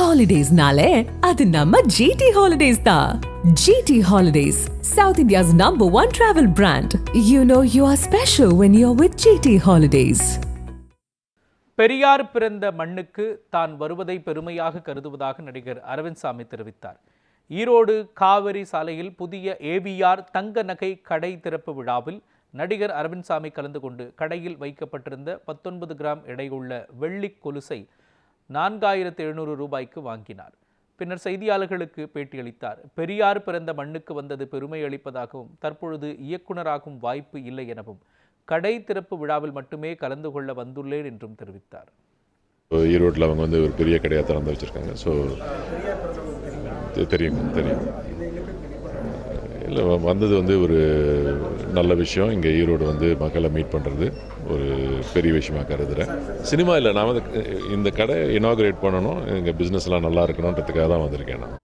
ஹாலிடேஸ்னாலே அது நம்ம ஜிடி ஹாலிடேஸ் தான். GT holidays, South India's #1 travel brand. You know you are special when you're with GT Holidays. Periyar பிறந்த மண்ணுக்கு தான் வருவதை பெருமையாக கருதுவதாக நடிகர் அரவிந்த் சாமி தெரிவித்தார். ஈரோடு காவிரி சாலையில் புதிய AVR தங்க நகை கடை திறப்பு விழாவில் நடிகர் அரவிந்த் சாமி கலந்து கொண்டு கடையில் வைக்கப்பட்டிருந்த 19 கிராம் எடையுள்ள வெள்ளி கொலுசை 4700 ரூபாய்க்கு வாங்கினார். பின்னர் செய்தியாளர்களுக்கு பேட்டியளித்தார். பெரியார் பிறந்த மண்ணுக்கு வந்தது பெருமை அளிப்பதாகவும் தற்பொழுது இயக்குநராகும் வாய்ப்பு இல்லை எனவும் கடை திறப்பு விழாவில் மட்டுமே கலந்து கொள்ள வந்துள்ளேன் என்றும் தெரிவித்தார். ஈரோட்டில் அவங்க ஒரு பெரிய கடையாக திறந்து வச்சுருக்காங்க. ஸோ தெரியும் இல்லை, வந்தது ஒரு நல்ல விஷயம். இங்கே ஈரோடு மக்களை மீட் பண்ணுறது ஒரு பெரிய விஷயமாக கருதுகிறேன். சினிமா இல்லை, நான் இந்த கடை இனாகுரேட் பண்ணணும், எங்கள் பிஸ்னஸ்லாம் நல்லா இருக்கணுன்றதுக்காக தான் வந்திருக்கேன் நான்.